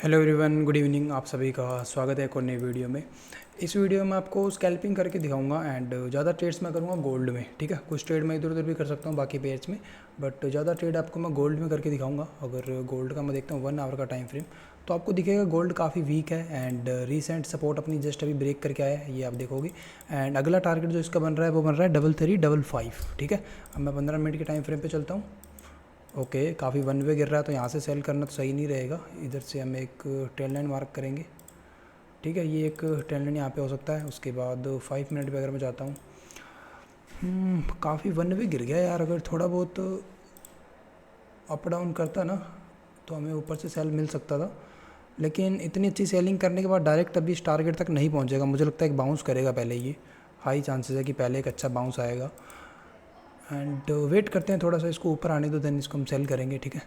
Hello everyone, good evening. आप सभी का स्वागत है एक और नई वीडियो में। इस वीडियो में आपको स्कैल्पिंग करके दिखाऊंगा एंड ज़्यादा ट्रेड्स मैं करूंगा गोल्ड में। ठीक है, कुछ ट्रेड मैं इधर उधर भी कर सकता हूं बाकी पेयर्स में, बट ज़्यादा ट्रेड आपको मैं गोल्ड में करके दिखाऊंगा। अगर गोल्ड का मैं देखता हूँ 1 आवर का टाइम फ्रेम, तो आपको दिखेगा गोल्ड काफ़ी वीक है एंड रिसेंट सपोर्ट अपनी जस्ट अभी ब्रेक करके आया है, ये आप देखोगे। एंड अगला टारगेट जो इसका बन रहा है वो बन रहा है 3355। ठीक है, अब मैं 15 मिनट के टाइम फ्रेम पर चलता हूँ। ओके, काफ़ी वन वे गिर रहा है तो यहाँ से सेल करना तो सही नहीं रहेगा। इधर से हम एक ट्रेंड लाइन मार्क करेंगे। ठीक है, ये एक ट्रेंड लाइन यहाँ पे हो सकता है। उसके बाद 5 मिनट पे अगर मैं जाता हूँ, काफ़ी वन वे गिर गया यार। अगर थोड़ा बहुत अप डाउन करता ना तो हमें ऊपर से सेल मिल सकता था, लेकिन इतनी अच्छी सेलिंग करने के बाद डायरेक्ट अभी इस टारगेट तक नहीं पहुँचेगा। मुझे लगता है एक बाउंस करेगा पहले, ये हाई चांसेस है कि पहले एक अच्छा बाउंस आएगा। एंड वेट करते हैं थोड़ा सा, इसको ऊपर आने दो, देन इसको हम सेल करेंगे। ठीक है,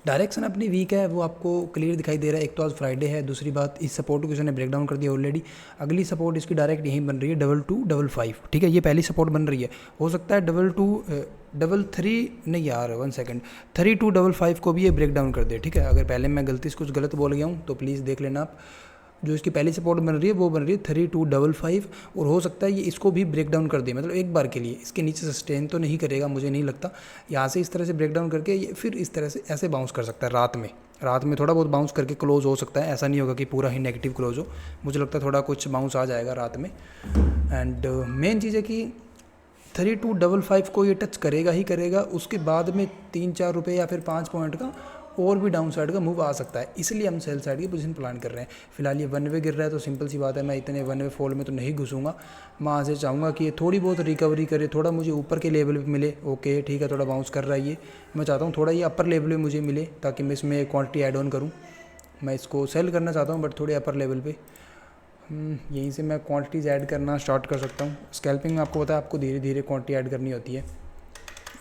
डायरेक्शन अपनी वीक है वो आपको क्लियर दिखाई दे रहा है। एक तो आज फ्राइडे है, दूसरी बात इस सपोर्ट को किसी ने ब्रेक डाउन कर दिया ऑलरेडी। अगली सपोर्ट इसकी डायरेक्ट यहीं बन रही है 2255। ठीक है, ये पहली सपोर्ट बन रही है। हो सकता है 2233 नहीं यार, 1 सेकंड, 3255 को भी ये ब्रेक डाउन कर दे। ठीक है, अगर पहले मैं गलती से कुछ गलत बोल गया हूँ तो प्लीज़ देख लेना आप। जो इसकी पहली सपोर्ट बन रही है वो बन रही है 3255, और हो सकता है ये इसको भी ब्रेक डाउन कर दे। मतलब एक बार के लिए इसके नीचे सस्टेन तो नहीं करेगा, मुझे नहीं लगता। यहाँ से इस तरह से ब्रेक डाउन करके ये फिर इस तरह से ऐसे बाउंस कर सकता है। रात में थोड़ा बहुत बाउंस करके क्लोज हो सकता है। ऐसा नहीं होगा कि पूरा ही नेगेटिव क्लोज हो, मुझे लगता है थोड़ा कुछ बाउंस आ जाएगा रात में। एंड मेन चीज़ है कि 3255 को ये टच करेगा ही करेगा। उसके बाद में 3-4 रुपये या फिर 5 पॉइंट का और भी डाउन साइड का मूव आ सकता है, इसलिए हम सेल साइड की पोजीशन प्लान कर रहे हैं। फिलहाल ये वन वे गिर रहा है तो सिंपल सी बात है, मैं इतने वन वे फॉल में तो नहीं घुसूंगा। मैं यहाँ से चाहूँगा कि ये थोड़ी बहुत रिकवरी करे, थोड़ा मुझे ऊपर के लेवल पे मिले। ओके ठीक है, थोड़ा बाउंस कर रहा है ये, मैं चाहता हूँ थोड़ा ये अपर लेवल पे मुझे मिले ताकि मैं इसमें क्वान्टिटी ऐड ऑन करूँ। मैं इसको सेल करना चाहता हूँ बट थोड़े अपर लेवल पे। यहीं से मैं क्वांटिटीज़ ऐड करना स्टार्ट कर सकता हूँ। स्कैल्पिंग में आपको पता है आपको धीरे धीरे क्वांटिटी ऐड करनी होती है।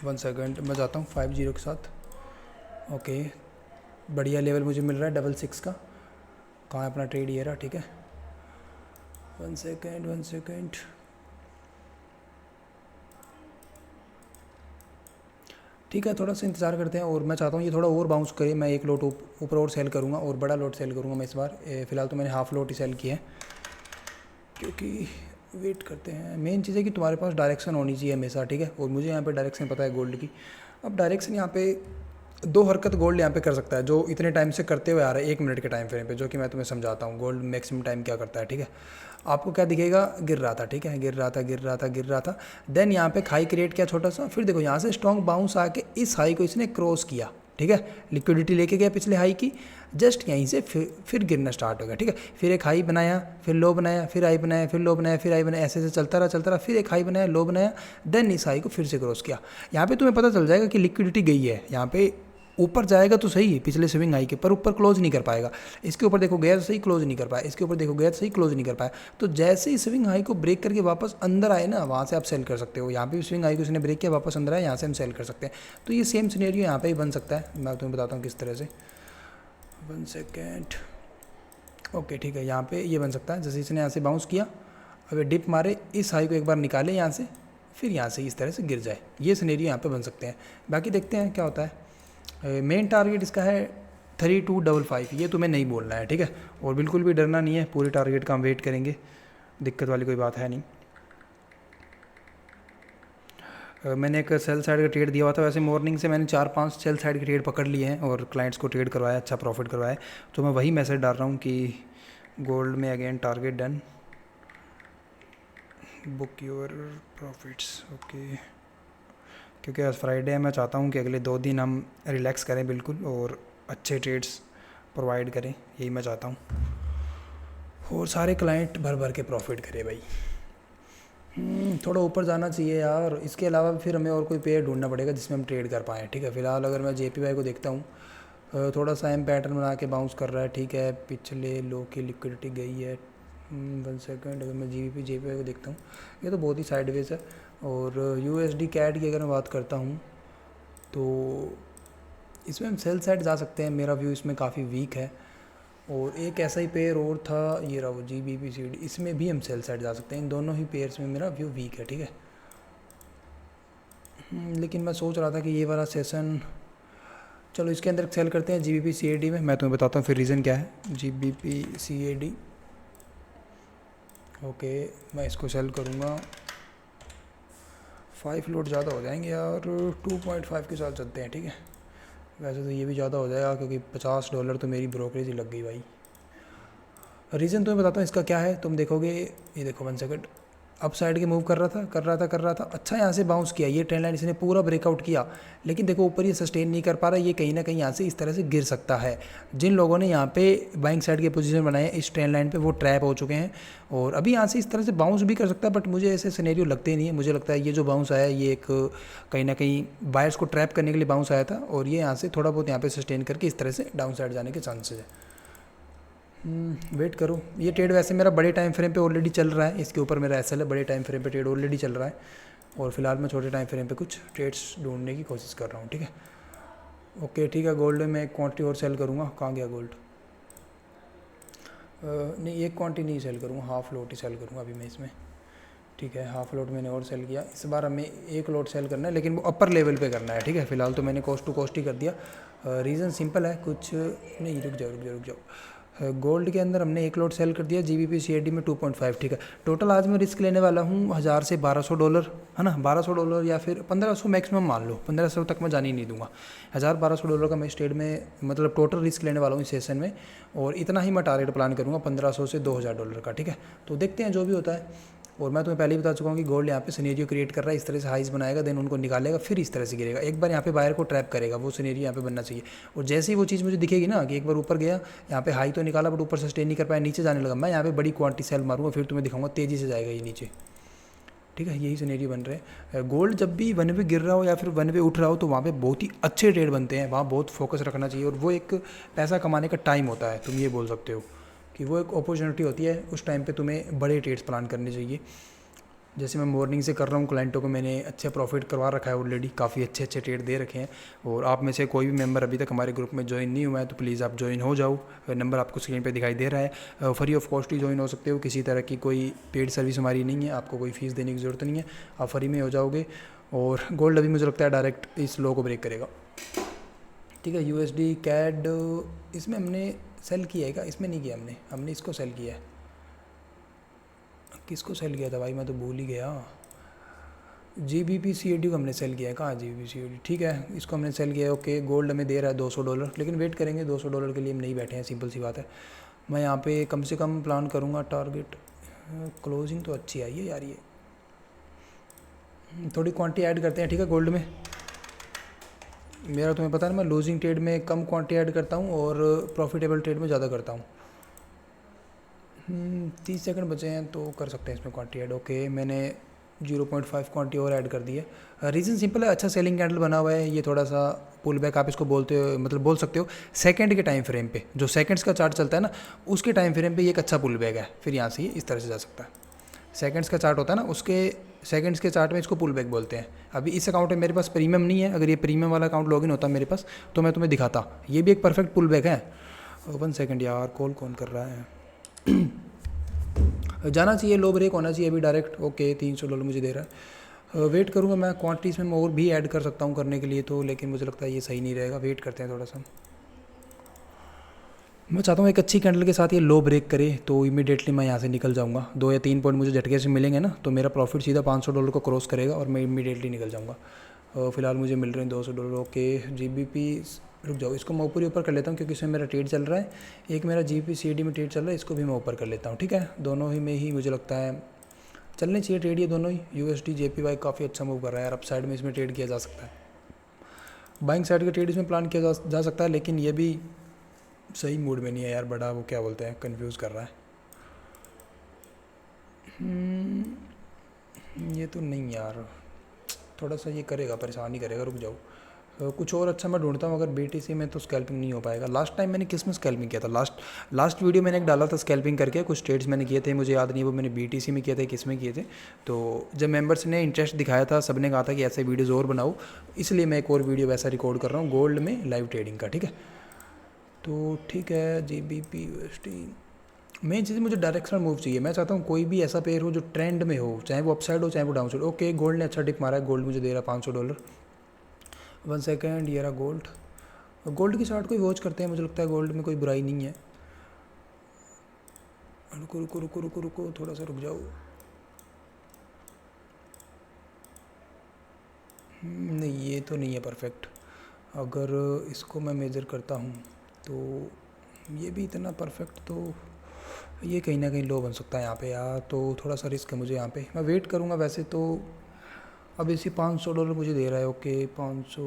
1 सेकंड, मैं जाता हूँ 50 के साथ। ओके, बढ़िया लेवल मुझे मिल रहा है 66 का। कहाँ है अपना ट्रेड, ये रहा। ठीक है, 1 सेकंड। ठीक है, थोड़ा सा इंतज़ार करते हैं और मैं चाहता हूँ ये थोड़ा और बाउंस करे। मैं एक लोट ऊपर और सेल करूँगा और बड़ा लोट सेल करूँगा मैं इस बार। फ़िलहाल तो मैंने हाफ़ लोट ही सेल किया है, क्योंकि वेट करते हैं। मेन चीज़ है कि तुम्हारे पास डायरेक्शन होनी चाहिए हमेशा। ठीक है, और मुझे यहाँ पे डायरेक्शन पता है गोल्ड की। अब डायरेक्शन यहाँ पे 2 हरकत गोल्ड यहाँ पे कर सकता है जो इतने टाइम से करते हुए आ रहा है 1 मिनट के टाइम फ्रेम पे, जो कि मैं तुम्हें समझाता हूँ गोल्ड मैक्सिमम टाइम क्या करता है। ठीक है, आपको क्या दिखेगा, गिर रहा था। ठीक है, गिर रहा था। देन यहाँ पे हाई क्रिएट किया छोटा सा, फिर देखो यहाँ से स्ट्रॉन्ग बाउंस आके इस हाई को इसने क्रॉस किया। ठीक है, लिक्विडिटी लेके गया पिछले हाई की, जस्ट यहीं से फिर गिरना स्टार्ट हो गया। ठीक है, फिर एक हाई बनाया, फिर लो बनाया, फिर हाई बनाया, फिर लो बनाया, फिर हाई बनाया, ऐसे ऐसे चलता रहा। फिर एक हाई बनाया, लो बनाया, देन इस हाई को फिर से क्रॉस किया। यहाँ पे तुम्हें पता चल जाएगा कि लिक्विडिटी गई है। यहाँ पे ऊपर जाएगा तो सही है पिछले स्विंग हाई के, पर ऊपर क्लोज नहीं कर पाएगा। इसके ऊपर देखो गया तो सही, क्लोज नहीं कर पाया। इसके ऊपर देखो गया तो सही, क्लोज नहीं कर पाया। तो जैसे ही स्विंग हाई को ब्रेक करके वापस अंदर आए ना, वहाँ से आप सेल कर सकते हो। यहाँ पे भी स्विंग हाई को उसने ब्रेक किया, वापस अंदर आया, यहाँ से हम सेल कर सकते हैं। तो ये सेम सिनेरियो यहाँ पे ही बन सकता है। मैं तुम्हें बताता हूँ किस तरह से। 1 सेकेंड। ओके ठीक है, यहाँ पे ये बन सकता है जैसे इसने यहाँ से बाउंस किया, अगर डिप मारे, इस हाई को एक बार निकाले यहाँ से, फिर यहाँ से इस तरह से गिर जाए। ये सिनेरियो यहाँ पे बन सकते हैं। बाकी देखते हैं क्या होता है। मेन टारगेट इसका है 3255, ये तुम्हें नहीं बोलना है। ठीक है, और बिल्कुल भी डरना नहीं है, पूरे टारगेट का हम वेट करेंगे, दिक्कत वाली कोई बात है नहीं। मैंने एक सेल साइड का ट्रेड दिया हुआ था। वैसे मॉर्निंग से मैंने 4-5 सेल साइड के ट्रेड पकड़ लिए हैं और क्लाइंट्स को ट्रेड करवाया, अच्छा प्रॉफिट करवाया। तो मैं वही मैसेज डाल रहा हूँ कि गोल्ड में again target done, book your profits. Okay, क्योंकि आज फ्राइडे है, मैं चाहता हूँ कि अगले 2 दिन हम रिलैक्स करें बिल्कुल और अच्छे ट्रेड्स प्रोवाइड करें, यही मैं चाहता हूँ। और सारे क्लाइंट भर भर के प्रॉफिट करें भाई। थोड़ा ऊपर जाना चाहिए यार। इसके अलावा फिर हमें और कोई पेयर ढूंढना पड़ेगा जिसमें हम ट्रेड कर पाएँ। ठीक है, फिलहाल अगर मैं JPY को देखता हूँ, थोड़ा सा एम पैटर्न बना के बाउंस कर रहा है। ठीक है, पिछले लो की लिक्विडिटी गई है। 1 सेकंड, अगर मैं JPY को देखता हूँ, ये तो बहुत ही साइडवेज है। और USD CAD की अगर मैं बात करता हूँ तो इसमें हम सेल साइड जा सकते हैं। मेरा व्यू इसमें काफ़ी वीक है। और एक ऐसा ही पेयर और था, ये रहा वो GBP-CD, इसमें भी हम सेल साइड जा सकते हैं। इन दोनों ही पेयर्स में मेरा व्यू वीक है। ठीक है, लेकिन मैं सोच रहा था कि ये वाला सेशन चलो इसके अंदर सेल करते हैं GBP CAD में, मैं तुम्हें बताता हूँ फिर रीज़न क्या है। GBP CAD, ओके मैं इसको सेल करूँगा। 5 लोड ज़्यादा हो जाएंगे यार, 2.5 के साथ चलते हैं, ठीक है। वैसे तो ये भी ज़्यादा हो जाएगा क्योंकि $50 तो मेरी ब्रोकरेज ही लग गई भाई। रीज़न तुम्हें बताता हूँ इसका क्या है, तुम देखोगे, ये देखो 1 सेकंड, अप साइड के मूव कर रहा था, अच्छा यहाँ से बाउंस किया, ये ट्रेंड लाइन इसने पूरा ब्रेकआउट किया, लेकिन देखो ऊपर ये सस्टेन नहीं कर पा रहा, ये कहीं ना कहीं यहाँ से इस तरह से गिर सकता है। जिन लोगों ने यहाँ पे बाइंग साइड के पोजीशन बनाए हैं इस ट्रेंड लाइन पे, वो ट्रैप हो चुके हैं, और अभी यहाँ से इस तरह से बाउंस भी कर सकता है, बट मुझे ऐसे सिनेरियो लगते नहीं है। मुझे लगता है ये जो बाउंस आया ये एक कहीं ना कहीं बायर्स को ट्रैप करने के लिए बाउंस आया था, और ये यहाँ से थोड़ा बहुत यहाँ पे सस्टेन करके इस तरह से डाउन साइड जाने के चांसेस है। वेट करो, ये ट्रेड वैसे मेरा बड़े टाइम फ्रेम पे ऑलरेडी चल रहा है, इसके ऊपर मेरा एसएल है, बड़े टाइम फ्रेम पे ट्रेड ऑलरेडी चल रहा है, और फिलहाल मैं छोटे टाइम फ्रेम पे कुछ ट्रेड्स ढूंढने की कोशिश कर रहा हूँ, ठीक है। ओके ठीक है, गोल्ड में मैं एक क्वांटिटी और सेल करूँगा। कहाँ गया गोल्ड? नहीं एक क्वांटिटी नहीं सेल करूँगा, हाफ लोट ही सेल करूँगा अभी मैं इसमें, ठीक है। हाफ लोट मैंने और सेल किया, इस बार हमें एक लोट सेल करना है, लेकिन वो अपर लेवल पे करना है, ठीक है। फिलहाल तो मैंने कॉस्ट टू कॉस्ट ही कर दिया। रीज़न सिंपल है, कुछ नहीं, रुक जाओ। गोल्ड के अंदर हमने एक लोट सेल कर दिया, GBP CAD में 2.5, ठीक है। टोटल आज मैं रिस्क लेने वाला हूँ $1000 से $1200, है ना, $1200 या फिर 1500 मैक्सिमम मान लो, 1500 तक मैं जाने ही नहीं दूंगा। $1000-1200 का मैं इस ट्रेड में मतलब टोटल रिस्क लेने वाला हूँ इस सेशन में, और इतना ही मैं टारगेट प्लान करूँगा, $1500 से $2000 का, ठीक है। तो देखते हैं जो भी होता है। और मैं तुम्हें पहले ही बता चुका हूँ कि गोल्ड यहाँ पे सिनेरियो क्रिएट कर रहा है, इस तरह से हाइज बनाएगा, देन उनको निकालेगा, फिर इस तरह से गिरेगा, एक बार यहाँ पे बायर को ट्रैप करेगा, वो सिनेरियो यहाँ पे बनना चाहिए। और जैसे ही वो चीज़ मुझे दिखेगी ना कि एक बार ऊपर गया, यहाँ पे हाई तो निकाला बट ऊपर सस्टेन नहीं कर पाया, नीचे जाने लगा, मैं यहाँ पे बड़ी क्वांटिटी सेल मारूंगा, फिर तुम्हें दिखाऊंगा तेज़ी से जाएगा ये नीचे, ठीक है। यही सिनेरियो बन रहे हैं। गोल्ड जब भी वन वे गिर रहा हो या फिर वन वे उठ रहा हो तो वहाँ पे बहुत ही अच्छे ट्रेड बनते हैं, वहाँ बहुत फोकस रखना चाहिए, और वो एक पैसा कमाने का टाइम होता है, तुम ये बोल सकते हो कि वो एक अपॉर्चुनिटी होती है, उस टाइम पे तुम्हें बड़े ट्रेड्स प्लान करने चाहिए। जैसे मैं मॉर्निंग से कर रहा हूँ, क्लाइंटों को मैंने अच्छे प्रॉफिट करवा रखा है ऑलरेडी, काफ़ी अच्छे ट्रेड दे रखे हैं। और आप में से कोई भी मेंबर अभी तक हमारे ग्रुप में ज्वाइन नहीं हुआ है तो प्लीज़ आप ज्वाइन हो जाओ, नंबर आपको स्क्रीन पे दिखाई दे रहा है। Free of cost he join हो सकते हो, किसी तरह की कोई पेड सर्विस हमारी नहीं है, आपको कोई फ़ीस देने की ज़रूरत नहीं है, आप फ्री में हो जाओगे। और गोल्ड अभी मुझे लगता है डायरेक्ट इस लो को ब्रेक करेगा, ठीक है। USD CAD इसमें हमने सेल किया है क्या? इसमें नहीं किया हमने इसको सेल किया है। किसको सेल किया था भाई, मैं तो भूल ही गया। GBP CAD को हमने सेल किया है, कहाँ GBP CAD, ठीक है, इसको हमने सेल किया है। ओके गोल्ड हमें दे रहा है $200, लेकिन वेट करेंगे, $200 के लिए हम नहीं बैठे हैं, सिंपल सी बात है। मैं यहाँ पे कम से कम प्लान करूँगा टारगेट, क्लोजिंग तो अच्छी आई है यार, ये थोड़ी क्वांटिटी ऐड करते हैं, ठीक है। गोल्ड में मेरा तुम्हें पता है मैं लूजिंग ट्रेड में कम क्वांटिटी ऐड करता हूँ और प्रॉफिटेबल ट्रेड में ज़्यादा करता हूँ। 30 सेकंड बचे हैं तो कर सकते हैं इसमें क्वांटिटी ऐड। ओके मैंने 0.5 क्वांटिटी और ऐड कर दी है। रीज़न सिंपल है, अच्छा सेलिंग कैंडल बना हुआ है, ये थोड़ा सा पुल बैक आप इसको बोलते हो, मतलब बोल सकते हो सेकंड के टाइम फ्रेम पे, जो सेकंड्स का चार्ट चलता है ना उसके टाइम फ्रेम पे ये एक अच्छा पुल बैक है, फिर यहाँ से ये इस तरह से जा सकता है। सेकंड्स का चार्ट होता है ना, उसके सेकंड्स के चार्ट में इसको पुल बैक बोलते हैं। अभी इस अकाउंट में मेरे पास प्रीमियम नहीं है, अगर ये प्रीमियम वाला अकाउंट लॉगिन होता मेरे पास तो मैं तुम्हें दिखाता, ये भी एक परफेक्ट पुल बैक है। 1 सेकंड यार, कॉल कौन कर रहा है जाना चाहिए, लो ब्रेक होना चाहिए अभी डायरेक्ट। ओके $300 मुझे दे रहा है, वेट करूँगा मैं, क्वांटिटीज़ में और भी ऐड कर सकता हूँ करने के लिए तो, लेकिन मुझे लगता है ये सही नहीं रहेगा, वेट करते हैं थोड़ा सा। मैं चाहता हूँ एक अच्छी कैंडल के साथ ये लो ब्रेक करे तो इमीडिएटली मैं यहाँ से निकल जाऊँगा, 2 या 3 पॉइंट मुझे झटके से मिलेंगे ना तो मेरा प्रॉफिट सीधा $500 को क्रॉस करेगा और मैं इमीडिएटली निकल जाऊँगा। फिलहाल मुझे मिल रहे हैं $200। ओके GBP, रुक जाओ इसको मैं ऊपर कर लेता हूँ क्योंकि इसमें मेरा ट्रेड चल रहा है, एक मेरा GBP CAD में ट्रेड चल रहा है, इसको भी मैं ऊपर कर लेता हूँ, ठीक है। दोनों ही में ही मुझे लगता है चलने चाहिए ट्रेड ये दोनों ही। USD JPY काफ़ी अच्छा मूव कर रहा है यार, अप साइड में इसमें ट्रेड किया जा सकता है, बाइंग साइड का ट्रेड इसमें प्लान किया जा सकता है, लेकिन ये भी सही मूड में नहीं है यार, बड़ा वो क्या बोलते हैं कंफ्यूज कर रहा है। ये तो नहीं यार, थोड़ा सा ये करेगा, परेशान ही करेगा, रुक जाओ कुछ और अच्छा मैं ढूंढता हूँ। अगर BTC में तो स्कैल्पिंग नहीं हो पाएगा। लास्ट टाइम मैंने किस में स्कैल्पिंग किया था, लास्ट वीडियो मैंने एक डाला था स्कैल्पिंग करके, कुछ ट्रेड्स मैंने किए थे, मुझे याद नहीं वो मैंने BTC में किए थे किस में किए थे। तो जब मेंबर्स ने इंटरेस्ट दिखाया था, सब ने कहा था कि ऐसे वीडियोज़ और बनाओ, इसलिए मैं एक और वीडियो वैसा रिकॉर्ड कर रहा हूँ गोल्ड में लाइव ट्रेडिंग का, ठीक है। तो ठीक है GBP USD, मेन चीज़ मुझे डायरेक्शनल मूव चाहिए, मैं चाहता हूँ कोई भी ऐसा पेयर हो जो ट्रेंड में हो, चाहे वो अपसाइड हो चाहे वो डाउन साइड। ओके गोल्ड ने अच्छा टिप मारा है, गोल्ड मुझे दे रहा है $500। 1 सेकंड, ये रहा गोल्ड, गोल्ड की चार्ट को ही वॉच करते हैं, मुझे लगता है गोल्ड में कोई बुराई नहीं है। रुको रुको रुको रुको रुको, थोड़ा सा रुक जाओ। नहीं ये तो नहीं है परफेक्ट। अगर इसको मैं मेज़र करता हूँ तो ये भी इतना परफेक्ट, तो ये कहीं ना कहीं लो बन सकता है यहाँ पे यार, तो थोड़ा सा रिस्क है मुझे यहाँ पे। मैं वेट करूँगा वैसे तो। अब इसी $500 मुझे दे रहा है, ओके 500।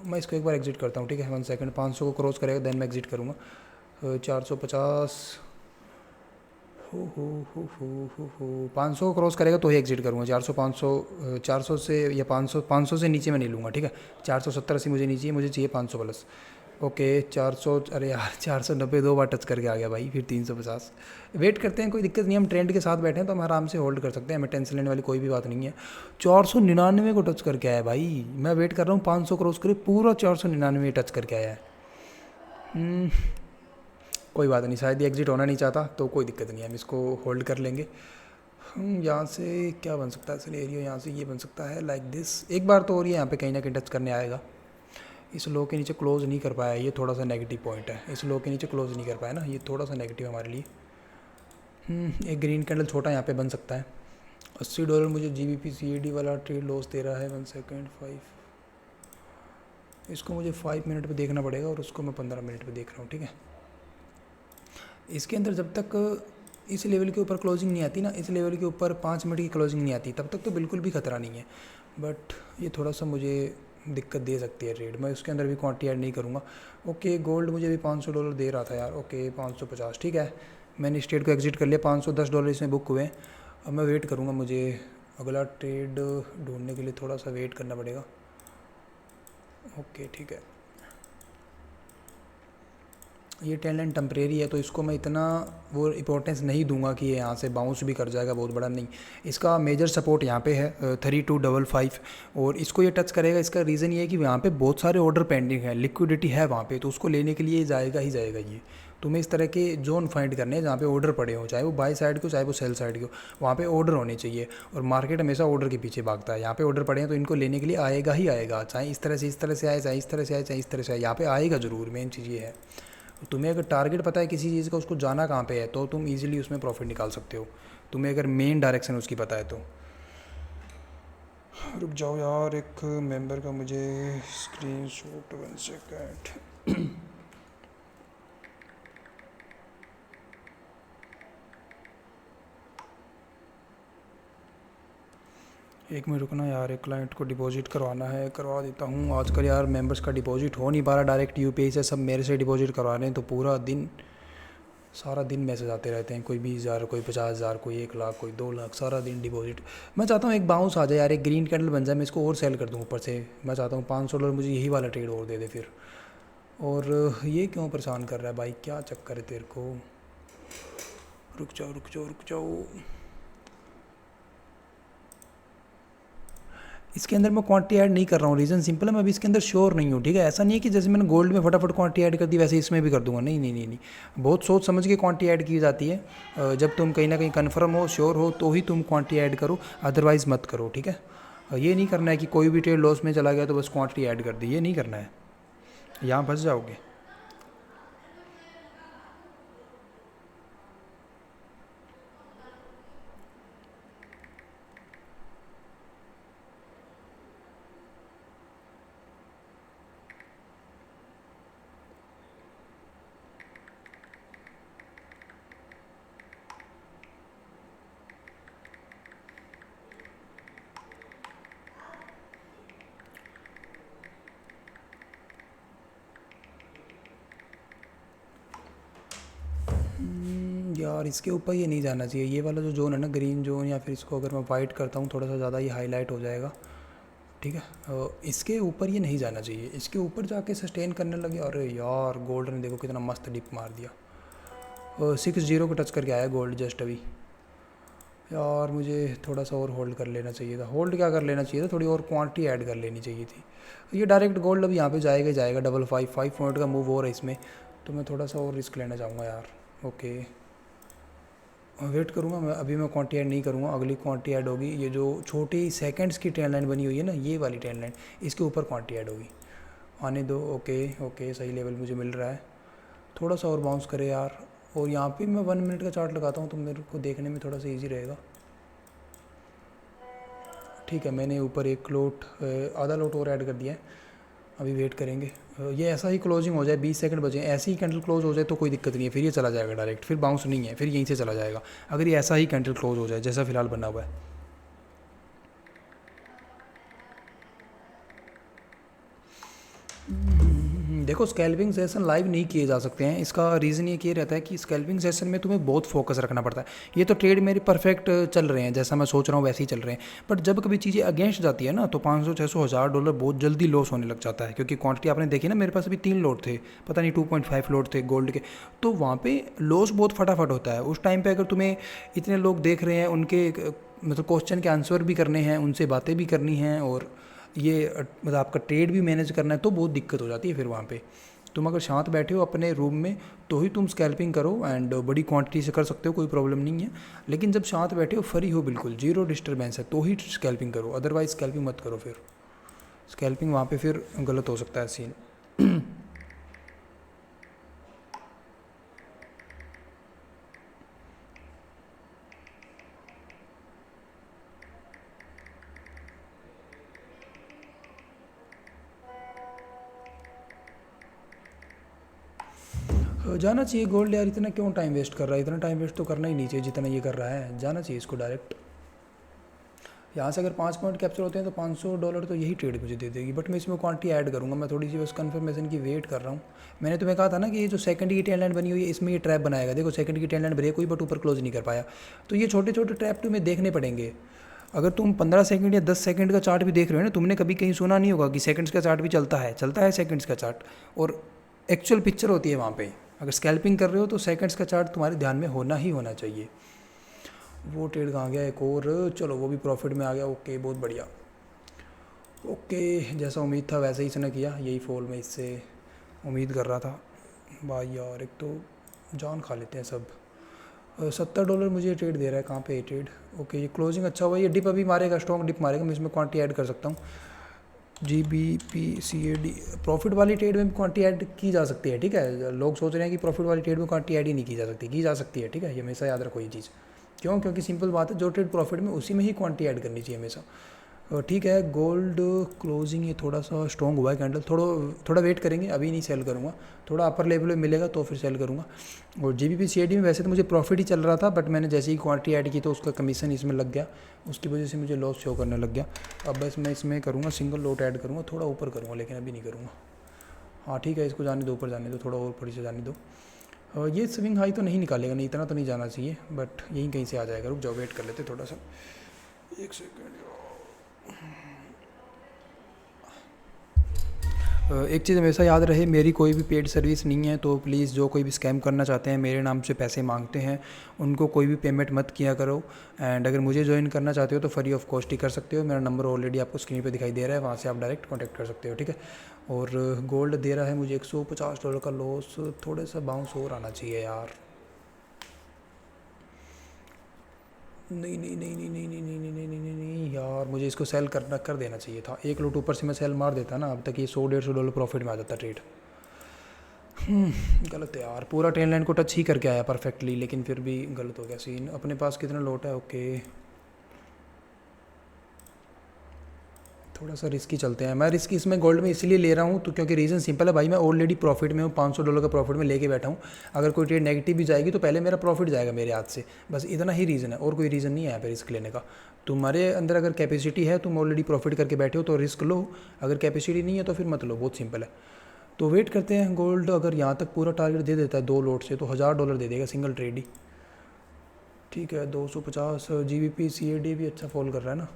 मैं इसको एक बार एग्ज़िट करता हूँ, ठीक है 1 सेकंड। 500 को क्रॉस करेगा देन मैं एग्ज़िट करूँगा। 450 हो 500 को क्रॉस करेगा तो ही एग्ज़िट करूँगा। 400 500 400 से या 500 से नीचे मैं नहीं लूँगा, ठीक है। 470-80 मुझे नहीं चाहिए, मुझे चाहिए 500 प्लस। ओके 400, अरे यार 490 दो बार टच करके आ गया भाई, फिर 350। वेट करते हैं, कोई दिक्कत नहीं, हम ट्रेंड के साथ बैठे हैं तो हम आराम से होल्ड कर सकते हैं, हमें टेंशन लेने वाली कोई भी बात नहीं है। 499 को टच करके आया भाई, मैं वेट कर रहा हूँ 500 क्रॉस करे, पूरा 499 टच करके आया है। कोई बात नहीं, शायद ये एग्ज़िट होना नहीं चाहता, तो कोई दिक्कत नहीं है, हम इसको होल्ड कर लेंगे। यहाँ से क्या बन सकता है सिनेरियो, यहाँ से ये बन सकता है लाइक दिस। एक बार तो और ये यहाँ पे कहीं ना कहीं टच करने आएगा। इस लो के नीचे क्लोज़ नहीं कर पाया, ये थोड़ा सा नेगेटिव पॉइंट है। इस लो के नीचे क्लोज़ नहीं कर पाया ना, ये थोड़ा सा नेगेटिव हमारे लिए। एक ग्रीन कैंडल छोटा यहाँ पे बन सकता है। $80 मुझे GBP CAD वाला ट्रेड लॉस दे रहा है। 1 सेकेंड 5, इसको मुझे 5 मिनट पे देखना पड़ेगा और उसको मैं 15 मिनट पे देख रहा हूँ, ठीक है। इसके अंदर जब तक इस लेवल के ऊपर क्लोजिंग नहीं आती ना, इस लेवल के ऊपर 5 मिनट की क्लोजिंग नहीं आती, तब तक तो बिल्कुल भी खतरा नहीं है। बट ये थोड़ा सा मुझे दिक्कत दे सकती है ट्रेड, मैं उसके अंदर भी क्वांटिटी ऐड नहीं करूँगा। ओके गोल्ड मुझे भी $500 दे रहा था यार, ओके 550, ठीक है। मैंने इस ट्रेड को एग्जिट कर लिया, $510 इसमें बुक हुए। अब मैं वेट करूँगा, मुझे अगला ट्रेड ढूंढने के लिए थोड़ा सा वेट करना पड़ेगा। ओके ठीक है, ये ट्रेंड लाइन टेम्परेरी है तो इसको मैं इतना वो इंपॉर्टेंस नहीं दूंगा कि ये यहाँ से बाउंस भी कर जाएगा, बहुत बड़ा नहीं। इसका मेजर सपोर्ट यहाँ पे है 3255, और इसको ये टच करेगा। इसका रीज़न ये है कि यहाँ पे बहुत सारे ऑर्डर पेंडिंग है, लिक्विडिटी है वहाँ पे, तो उसको लेने के लिए जाएगा ही जाएगा। ये तुम्हें इस तरह के जोन फाइंड करने हैं जहाँ पे ऑर्डर पड़े हो, चाहे वो बाई साइड के हो चाहे वो सेल साइड के हो, वहाँ पे ऑर्डर होने चाहिए। और मार्केट हमेशा ऑर्डर के पीछे भागता है, यहाँ पे ऑर्डर पड़े हैं तो इनको लेने के लिए आएगा ही आएगा, चाहे इस तरह से आए, चाहे इस तरह से आए, चाहे इस तरह से आए, यहाँ पे आएगा ज़रूर। मेन चीज़ ये है, तुम्हें अगर टारगेट पता है किसी चीज़ का, उसको जाना कहाँ पे है, तो तुम इजीली उसमें प्रॉफिट निकाल सकते हो, तुम्हें अगर मेन डायरेक्शन उसकी पता है तो। रुक जाओ यार, एक मेंबर का मुझे स्क्रीनशॉट, 1 सेकेंड। एक मिनट रुकना यार, एक क्लाइंट को डिपॉजिट करवाना है, करवा देता हूँ। आजकल यार मेंबर्स का डिपॉजिट हो नहीं पा रहा डायरेक्ट यूपीआई से, सब मेरे से डिपॉजिट करवा रहे हैं, तो पूरा दिन सारा दिन मैसेज आते रहते हैं, कोई 20,000, कोई 50,000, कोई 1 लाख, कोई 2 लाख, सारा दिन डिपॉजिट। मैं चाहता हूँ एक बाउंस आ जाए यार, एक ग्रीन कैंडल बन जाए, मैं इसको और सेल कर दूँ ऊपर से। मैं चाहता हूँ $500 मुझे यही वाला ट्रेड और दे दे फिर। और ये क्यों परेशान कर रहा है भाई, क्या चक्कर है तेरे को। रुक जाओ रुक जाओ रुक जाओ, इसके अंदर मैं क्वांटिटी ऐड नहीं कर रहा हूँ, रीज़न सिंपल है, मैं अभी इसके अंदर श्योर नहीं हूँ, ठीक है। ऐसा नहीं है कि जैसे मैंने गोल्ड में फटाफट क्वांटिटी ऐड कर दी वैसे इसमें भी कर दूंगा, नहीं नहीं नहीं नहीं, बहुत सोच समझ के क्वांटिटी ऐड की जाती है। जब तुम कहीं ना कहीं कन्फर्म हो, श्योर हो, तो ही तुम क्वांटिटी ऐड करो, अदरवाइज़ मत करो, ठीक है। ये नहीं करना है कि कोई भी ट्रेड लॉस में चला गया तो बस क्वांटिटी ऐड कर दी, ये नहीं करना है, यहाँ फंस जाओगे। यार इसके ऊपर ये नहीं जाना चाहिए, ये वाला जो जोन है ना, ग्रीन जोन, या फिर इसको अगर मैं वाइट करता हूँ थोड़ा सा ज़्यादा, ये हाईलाइट हो जाएगा, ठीक है। इसके ऊपर ये नहीं जाना चाहिए, इसके ऊपर जाके सस्टेन करने लगे। अरे यार गोल्ड ने देखो कितना मस्त डिप मार दिया, 60 को टच करके आया गोल्ड जस्ट अभी। यार मुझे थोड़ा सा और होल्ड कर लेना चाहिए था, होल्ड क्या कर लेना चाहिए था, थोड़ी और क्वांटिटी ऐड कर लेनी चाहिए थी। ये डायरेक्ट गोल्ड अब यहाँ पे जाएगा ही जाएगा, 555 पॉइंट का मूव हो रहा है इसमें, तो मैं थोड़ा सा और रिस्क लेना चाहूँगा यार। ओके वेट करूँगा मैं, अभी मैं क्वांटिटी ऐड नहीं करूँगा, अगली क्वांटिटी ऐड होगी ये जो छोटी सेकंड्स की ट्रेंड लाइन बनी हुई है ना, ये वाली ट्रेंड लाइन, इसके ऊपर क्वांटिटी ऐड होगी। आने दो। ओके ओके, सही लेवल मुझे मिल रहा है। थोड़ा सा और बाउंस करे यार। और यहाँ पे मैं 1 मिनट का चार्ट लगाता हूँ तो मेरे को देखने में थोड़ा सा इजी रहेगा। ठीक है, मैंने ऊपर एक लोट, आधा लोट और ऐड कर दिया है। अभी वेट करेंगे ये ऐसा ही क्लोजिंग हो जाए, 20 सेकंड बचे, ऐसे ही कैंडल क्लोज हो जाए तो कोई दिक्कत नहीं है, फिर ये चला जाएगा डायरेक्ट, फिर बाउंस नहीं है, फिर यहीं से चला जाएगा। अगर ये ऐसा ही कैंडल क्लोज हो जाए जैसा फिलहाल बना हुआ है। देखो, स्कैल्पिंग सेशन लाइव नहीं किए जा सकते हैं। इसका रीज़न ये रहता है कि स्कैल्पिंग सेशन में तुम्हें बहुत फोकस रखना पड़ता है। ये तो ट्रेड मेरी परफेक्ट चल रहे हैं, जैसा मैं सोच रहा हूँ वैसे ही चल रहे हैं। बट जब कभी चीज़ें अगेंस्ट जाती है ना तो 500 600 हज़ार डॉलर बहुत जल्दी लॉस होने लग जाता है, क्योंकि क्वांटिटी आपने देखी ना, मेरे पास अभी 3 लोड थे, पता नहीं 2.5 लोड थे गोल्ड के। तो वहाँ पे लॉस बहुत फटाफट होता है उस टाइम पे। अगर तुम्हें इतने लोग देख रहे हैं, उनके मतलब क्वेश्चन के आंसर भी करने हैं, उनसे बातें भी करनी हैं, और ये मतलब आपका ट्रेड भी मैनेज करना है, तो बहुत दिक्कत हो जाती है फिर वहाँ पे। तुम अगर शांत बैठे हो अपने रूम में तो ही तुम स्कैल्पिंग करो, एंड बड़ी क्वांटिटी से कर सकते हो, कोई प्रॉब्लम नहीं है। लेकिन जब शांत बैठे हो, फ्री हो, बिल्कुल जीरो डिस्टर्बेंस है, तो ही स्कैल्पिंग करो, अदरवाइज स्कैल्पिंग मत करो। फिर स्कैल्पिंग वहाँ पे फिर गलत हो सकता है सीन। जाना चाहिए गोल्ड यार, इतना क्यों टाइम वेस्ट कर रहा है? इतना टाइम वेस्ट तो करना ही नहीं चाहिए जितना ये कर रहा है। जाना चाहिए इसको डायरेक्ट। यहाँ से अगर 5 पॉइंट कैप्चर होते हैं तो $500 तो यही ट्रेड मुझे दे देगी। बट मैं इसमें क्वांटिटी ऐड करूँगा, मैं थोड़ी सी बस कंफर्मेशन की वेट कर रहा हूँ। मैंने तुम्हें कहा था ना कि ये जो सेकंड की टेल लाइन बनी हुई है, इसमें ये ट्रैप बनाएगा। देखो, सेकंड की टेल लाइन ब्रेक हुई बट ऊपर क्लोज नहीं कर पाया। तो ये छोटे छोटे ट्रैप तुम्हें देखने पड़ेंगे। अगर तुम 15 सेकंड या 10 सेकंड का चार्ट भी देख रहे हो ना, तुमने कभी कहीं सुना नहीं होगा कि सेकंड्स का चार्ट भी चलता है सेकंड्स का चार्ट, और एक्चुअल पिक्चर होती है वहाँ पे। अगर स्कैल्पिंग कर रहे हो तो सेकंड्स का चार्ट तुम्हारे ध्यान में होना ही होना चाहिए। वो ट्रेड कहाँ गया एक और? चलो, वो भी प्रॉफिट में आ गया। ओके, बहुत बढ़िया। ओके, जैसा उम्मीद था वैसे ही इसने किया। यही फॉल मैं इससे उम्मीद कर रहा था। भाई यार, एक तो जान खा लेते हैं सब। $70 मुझे ट्रेड दे रहा है। कहाँ पे ये ट्रेड? ओके, ये क्लोजिंग अच्छा हुआ। ये डिप अभी मारेगा, स्ट्रॉन्ग डिप मारेगा, मैं इसमें क्वांटिटी ऐड कर सकता हूँ। GBP CAD प्रॉफिट वाली ट्रेड में क्वांटिटी ऐड की जा सकती है। ठीक है, लोग सोच रहे हैं कि प्रॉफिट वाली ट्रेड में क्वांटिटी ऐड ही नहीं की जा सकती है। ठीक है, ये हमेशा याद रखो ये चीज़। क्यों? क्योंकि सिंपल बात है, जो ट्रेड प्रॉफिट में उसी में ही क्वांटिटी ऐड करनी चाहिए हमेशा। ठीक है, गोल्ड क्लोजिंग ये थोड़ा सा स्ट्रॉन्ग हुआ है कैंडल। थोड़ा वेट करेंगे, अभी नहीं सेल करूँगा। थोड़ा अपर लेवल में मिलेगा तो फिर सेल करूँगा। और GBP CAD में वैसे तो मुझे प्रॉफिट ही चल रहा था, बट मैंने जैसे ही क्वांटिटी ऐड की तो उसका कमीशन इसमें लग गया, उसकी वजह से मुझे लॉस शो करने लग गया। अब बस मैं इसमें करूँगा, सिंगल लोट ऐड करूँगा, थोड़ा ऊपर करूँगा, लेकिन अभी नहीं करूँगा। हाँ ठीक है, इसको जाने दो, ऊपर जाने दो, थोड़ा और ऊपर से जाने दो। ये स्विंग हाई तो नहीं निकालेगा, नहीं इतना तो नहीं जाना चाहिए, बट यहीं कहीं से आ जाएगा। रुक जाओ, वेट कर लेते थोड़ा सा, 1 सेकेंड। एक चीज़ हमेशा याद रहे, मेरी कोई भी पेड सर्विस नहीं है, तो प्लीज़ जो कोई भी स्कैम करना चाहते हैं, मेरे नाम से पैसे मांगते हैं, उनको कोई भी पेमेंट मत किया करो। एंड अगर मुझे ज्वाइन करना चाहते हो तो फ्री ऑफ कॉस्ट ही कर सकते हो। मेरा नंबर ऑलरेडी आपको स्क्रीन पे दिखाई दे रहा है, वहाँ से आप डायरेक्ट कॉन्टैक्ट कर सकते हो। ठीक है, और गोल्ड दे रहा है मुझे $150 का लॉस। थोड़ा सा बाउंस और आना चाहिए यार। नहीं नहीं नहीं नहीं नहीं नहीं नहीं नहीं नहीं नहीं नहीं यार, मुझे इसको सेल कर देना चाहिए था। एक लोट ऊपर से मैं सेल मार देता ना, अब तक ये $100-150 प्रॉफिट में आ जाता ट्रेड। गलत है यार, पूरा ट्रेन लाइन को टच ही करके आया परफेक्टली, लेकिन फिर भी गलत हो गया सीन। अपने पास कितना लोट है? ओके, थोड़ा सा रिस्की चलते हैं। मैं रिस्क इसमें गोल्ड में इसलिए ले रहा हूँ तो क्योंकि रीज़न सिंपल है भाई, मैं ऑलरेडी प्रॉफिट में हूँ, $500 का प्रॉफिट में लेके बैठा हूँ। अगर कोई ट्रेड नेगेटिव भी जाएगी तो पहले मेरा प्रॉफिट जाएगा मेरे हाथ से, बस इतना ही रीज़न है, और कोई रीज़न नहीं है यहाँ पे रिस्क लेने का। तुम्हारे अंदर अगर कैपेसिटी है, तुम ऑलरेडी प्रॉफिट करके बैठे हो तो रिस्क लो, अगर कैपेसिटी नहीं है तो फिर मत लो, बहुत सिंपल है। तो वेट करते हैं, गोल्ड अगर यहाँ तक पूरा टारगेट दे देता है 2 लोट से तो $1000 दे देगा सिंगल ट्रेड ही। ठीक है, 250। GBP CAD भी अच्छा फॉल कर रहा है ना।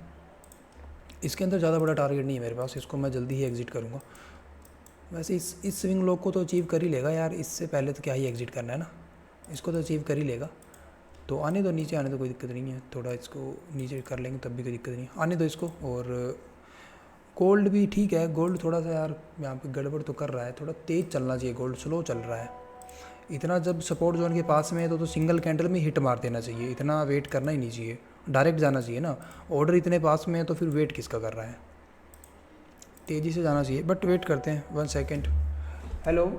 इसके अंदर ज़्यादा बड़ा टारगेट नहीं है मेरे पास, इसको मैं जल्दी ही एग्जिट करूँगा। वैसे इस स्विंग लोग को तो अचीव कर ही लेगा यार, इससे पहले तो क्या ही एग्जिट करना है ना, इसको तो अचीव कर ही लेगा। तो आने दो, नीचे आने दो, कोई दिक्कत नहीं है। थोड़ा इसको नीचे कर लेंगे तब भी कोई दिक्कत नहीं है, आने दो इसको। और गोल्ड भी ठीक है, गोल्ड थोड़ा सा यार यहाँ पे गड़बड़ तो कर रहा है, थोड़ा तेज़ चलना चाहिए, गोल्ड स्लो चल रहा है। इतना जब सपोर्ट जोन के पास में है तो सिंगल कैंडल में हिट मार देना चाहिए, इतना वेट करना ही नहीं चाहिए, डायरेक्ट जाना चाहिए ना। ऑर्डर इतने पास में है तो फिर वेट किसका कर रहा है? तेज़ी से जाना चाहिए, बट वेट करते हैं 1 सेकेंड। हेलो,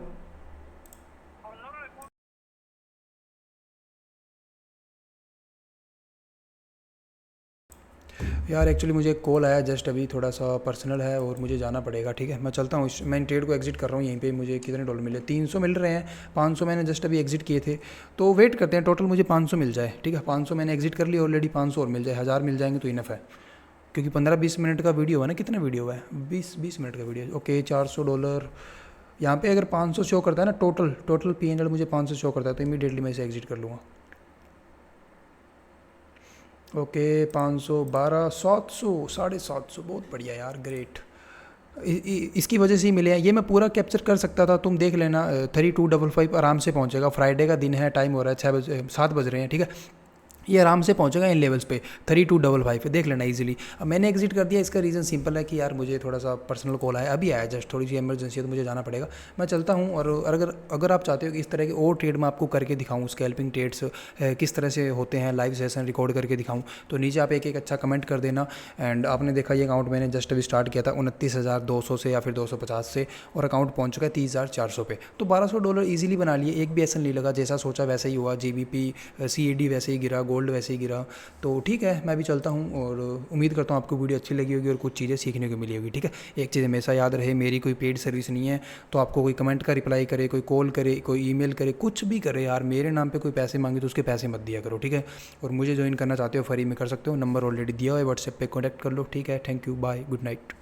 यार एक्चुअली मुझे एक कॉल आया जस्ट अभी, थोड़ा सा पर्सनल है और मुझे जाना पड़ेगा, ठीक है। मैं चलता हूँ, मैं ट्रेड को एग्जिट कर रहा हूँ। यहीं पे मुझे कितने डॉलर मिले, 300 मिल रहे हैं, 500 मैंने जस्ट अभी एग्जिट किए थे। तो वेट करते हैं, टोटल मुझे 500 मिल जाए, ठीक है। 500 मैंने एग्जिट कर लिया ऑलरेडी, 500 और मिल जाए, 1000 मिल जाएंगे तो इनफ है। क्योंकि 15-20 मिनट का वीडियो है ना, कितना वीडियो है, 20 मिनट का वीडियो। ओके, $400 यहाँ पे अगर 500 शो करता है ना, टोटल टोटल P&L मुझे 500 शो करता है, तो इमीडिएटली मैं इसे एग्जिट कर लूँगा। ओके, 512, 700, 750, बहुत बढ़िया यार, ग्रेट। इसकी वजह से ही मिले हैं ये, मैं पूरा कैप्चर कर सकता था, तुम देख लेना। 3255 आराम से पहुंचेगा, फ्राइडे का दिन है, टाइम हो रहा है 7 बज रहे हैं, ठीक है। ये आराम से पहुंचेगा इन लेवल्स पे, 3255 पे, देख लेना इजीली। अब मैंने एग्जिट कर दिया, इसका रीज़न सिंपल है कि यार मुझे थोड़ा सा पर्सनल कॉल आया, अभी आया जस्ट, थोड़ी सी इमरजेंसी है तो मुझे जाना पड़ेगा। मैं चलता हूँ। और अगर अगर आप चाहते हो कि इस तरह के और ट्रेड मैं आपको करके दिखाऊँ, स्कैल्पिंग ट्रेड्स किस तरह से होते हैं, लाइव सेशन रिकॉर्ड करके दिखाऊँ, तो नीचे आप एक अच्छा कमेंट कर देना। एंड आपने देखा ये अकाउंट मैंने जस्ट अभी स्टार्ट किया था 29,200 से या फिर 250 से, और अकाउंट पहुँच चुका है 30,400 पे। तो $1200 ईजिली बना लिए, एक भी ऐसा नहीं लगा, जैसा सोचा वैसे ही हुआ। GBP CAD वैसे ही गिरा, गोल्ड वैसे ही गिरा। तो ठीक है, मैं भी चलता हूँ, और उम्मीद करता हूँ आपको वीडियो अच्छी लगी होगी और कुछ चीज़ें सीखने को मिली होगी, ठीक है। एक चीज़ हमेशा याद रहे, मेरी कोई पेड सर्विस नहीं है, तो आपको कोई कमेंट का रिप्लाई करे, कोई कॉल करे, कोई ईमेल करे, कुछ भी करे यार, मेरे नाम पे कोई पैसे मांगे तो उसके पैसे मत दिया करो, ठीक है। और मुझे ज्वाइन करना चाहते हो फ्री में कर सकते हो, नंबर ऑलरेडी दिया हुआ है, व्हाट्सएप पे कॉन्टैक्ट कर लो, ठीक है। Thank you, bye, good night.